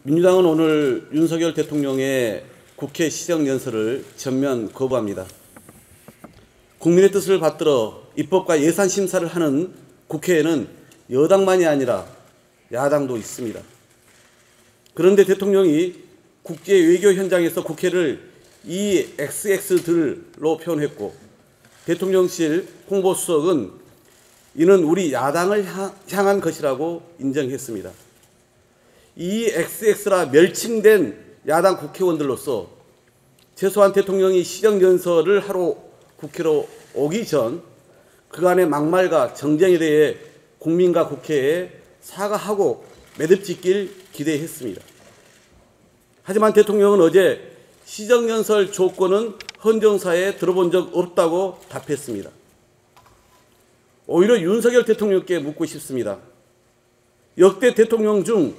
민주당은 오늘 윤석열 대통령의 국회 시정연설을 전면 거부합니다. 국민의 뜻을 받들어 입법과 예산 심사를 하는 국회에는 여당만이 아니라 야당도 있습니다. 그런데 대통령이 국제 외교 현장에서 국회를 이 XX들로 표현했고, 대통령실 홍보수석은 이는 우리 야당을 향한 것이라고 인정했습니다. 이 XX라 멸칭된 야당 국회의원들로서 최소한 대통령이 시정연설을 하러 국회로 오기 전 그간의 막말과 정쟁에 대해 국민과 국회에 사과하고 매듭짓길 기대했습니다. 하지만 대통령은 어제 시정연설 조건은 헌정사에 들어본 적 없다고 답했습니다. 오히려 윤석열 대통령께 묻고 싶습니다. 역대 대통령 중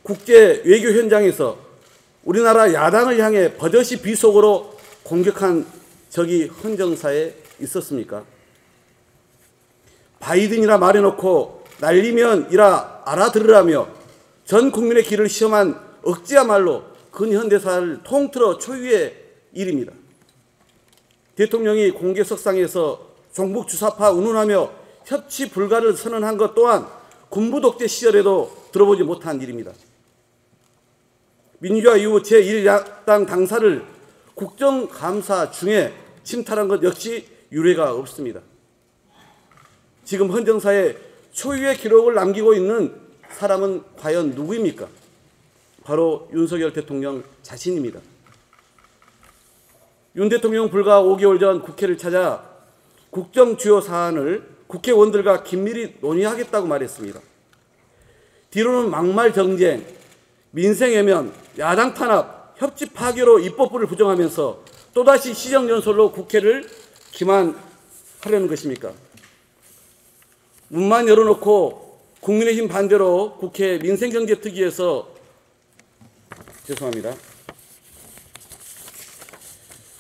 국제 외교 현장에서 우리나라 야당을 향해 버젓이 비속어로 공격한 적이 헌정사에 있었습니까? 바이든이라 말해놓고 날리면 이라 알아들으라며 전 국민의 귀를 시험한 억지야말로 근현대사를 통틀어 초유의 일입니다. 대통령이 공개석상에서 종북 주사파 운운하며 협치 불가를 선언한 것 또한 군부 독재 시절에도 들어보지 못한 일입니다. 민주화 이후 제1야당 당사를 국정감사 중에 침탈한 것 역시 유례가 없습니다. 지금 헌정사에 초유의 기록을 남기고 있는 사람은 과연 누구입니까? 바로 윤석열 대통령 자신입니다. 윤 대통령 불과 5개월 전 국회를 찾아 국정 주요 사안을 국회의원들과 긴밀히 논의하겠다고 말했습니다. 뒤로는 막말 정쟁, 민생 외면, 야당 탄압, 협치 파괴로 입법부를 부정하면서 또다시 시정연설로 국회를 기만하려는 것입니까? 문만 열어놓고 국민의힘 반대로 국회 민생경제특위에서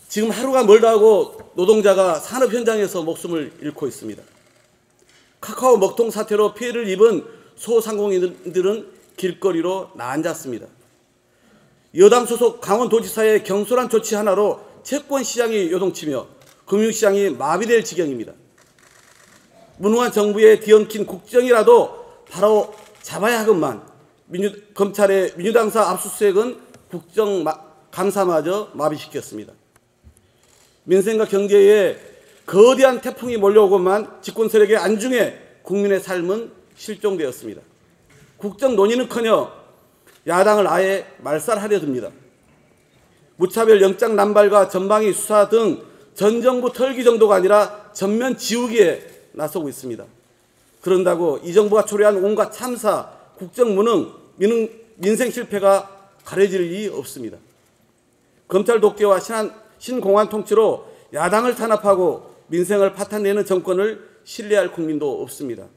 지금 하루가 멀다 하고 노동자가 산업 현장에서 목숨을 잃고 있습니다. 카카오 먹통 사태로 피해를 입은 소상공인들은 길거리로 나앉았습니다. 여당 소속 강원도지사의 경솔한 조치 하나로 채권시장이 요동치며 금융시장이 마비될 지경입니다. 무능한 정부의 뒤엉킨 국정이라도 바로 잡아야 하건만 검찰의 민주당사 압수수색은 국정감사마저 마비시켰습니다. 민생과 경제에 거대한 태풍이 몰려오고만 집권세력의 안중에 국민의 삶은 실종되었습니다. 국정 논의는커녕 야당을 아예 말살하려 듭니다. 무차별 영장 남발과 전방위 수사 등 전 정부 털기 정도가 아니라 전면 지우기에 나서고 있습니다. 그런다고 이 정부가 초래한 온갖 참사, 국정 무능, 민생 실패가 가려질 리 없습니다. 검찰 독재와 신공안 통치로 야당을 탄압하고 민생을 파탄내는 정권을 신뢰할 국민도 없습니다.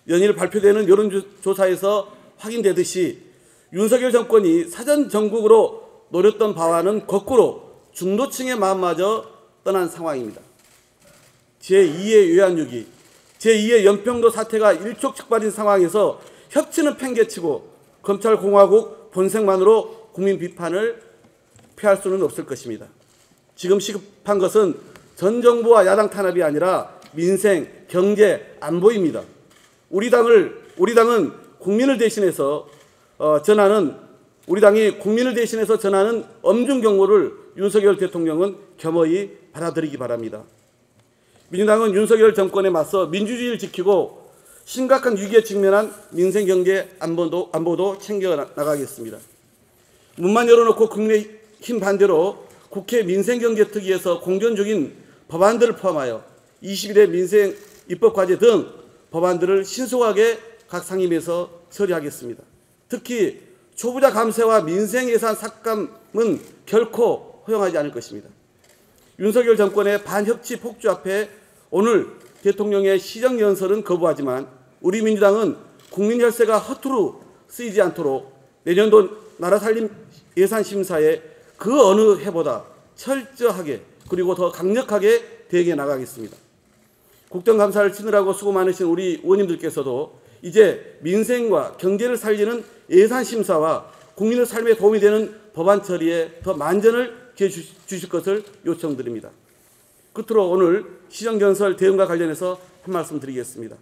연일 발표되는 여론조사에서 확인되듯이 윤석열 정권이 사전 정국으로 노렸던 바와는 거꾸로 중도층의 마음마저 떠난 상황입니다. 제2의 외환위기, 제2의 연평도 사태가 일촉즉발인 상황에서 협치는 팽개치고 검찰공화국 본색만으로 국민 비판을 피할 수는 없을 것입니다. 지금 시급한 것은 전 정부와 야당 탄압이 아니라 민생, 경제, 안보입니다. 우리 당은 국민을 대신해서 전하는 엄중 경고를 윤석열 대통령은 겸허히 받아들이기 바랍니다. 민주당은 윤석열 정권에 맞서 민주주의를 지키고 심각한 위기에 직면한 민생, 경제, 안보도 챙겨나가겠습니다. 문만 열어놓고 국민의힘 반대로 국회 민생경제특위에서 공전 중인 법안들을 포함하여 21대 민생 입법과제 등 법안들을 신속하게 각 상임위에서 처리하겠습니다. 특히 초부자 감세와 민생 예산 삭감은 결코 허용하지 않을 것입니다. 윤석열 정권의 반협치 폭주 앞에 오늘 대통령의 시정연설은 거부하지만 우리 민주당은 국민 혈세가 허투루 쓰이지 않도록 내년도 나라 살림 예산 심사에 그 어느 해보다 철저하게 그리고 더 강력하게 대응해 나가겠습니다. 국정감사를 치느라고 수고 많으신 우리 의원님들께서도 이제 민생과 경제를 살리는 예산심사와 국민의 삶에 도움이 되는 법안 처리에 더 만전을 기해 주실 것을 요청드립니다. 끝으로 오늘 시정연설 대응과 관련해서 한 말씀 드리겠습니다.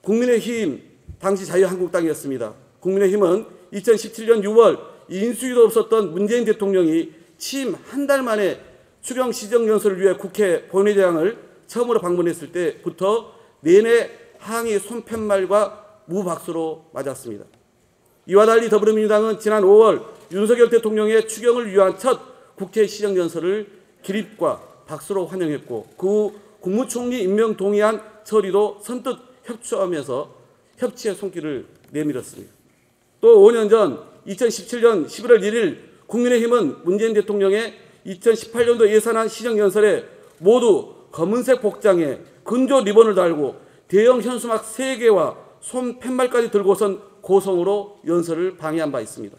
국민의힘 당시 자유한국당이었습니다. 국민의힘은 2017년 6월 인수위도 없었던 문재인 대통령이 취임 한 달 만에 추경 시정연설을 위해 국회 본회의장을 처음으로 방문했을 때부터 내내 항의 손팻말과 무박수로 맞았습니다. 이와 달리 더불어민주당은 지난 5월 윤석열 대통령의 추경을 위한 첫 국회 시정연설을 기립과 박수로 환영했고 그 후 국무총리 임명 동의안 처리도 선뜻 협조하면서 협치의 손길을 내밀었습니다. 또 5년 전 2017년 11월 1일 국민의힘은 문재인 대통령의 2018년도 예산안 시정연설에 모두 검은색 복장에 근조 리본을 달고 대형 현수막 3개와 손팻말까지 들고선 고성으로 연설을 방해한 바 있습니다.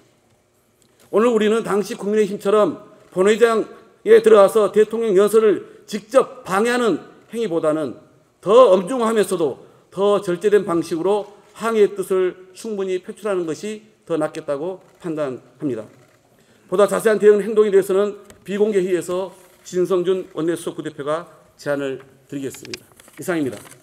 오늘 우리는 당시 국민의힘처럼 본회의장에 들어가서 대통령 연설을 직접 방해하는 행위보다는 더 엄중하면서도 더 절제된 방식으로 항의의 뜻을 충분히 표출하는 것이 더 낫겠다고 판단합니다. 보다 자세한 대응 행동에 대해서는 비공개 회의에서 진성준 원내수석 부대표가 제안을 드리겠습니다. 이상입니다.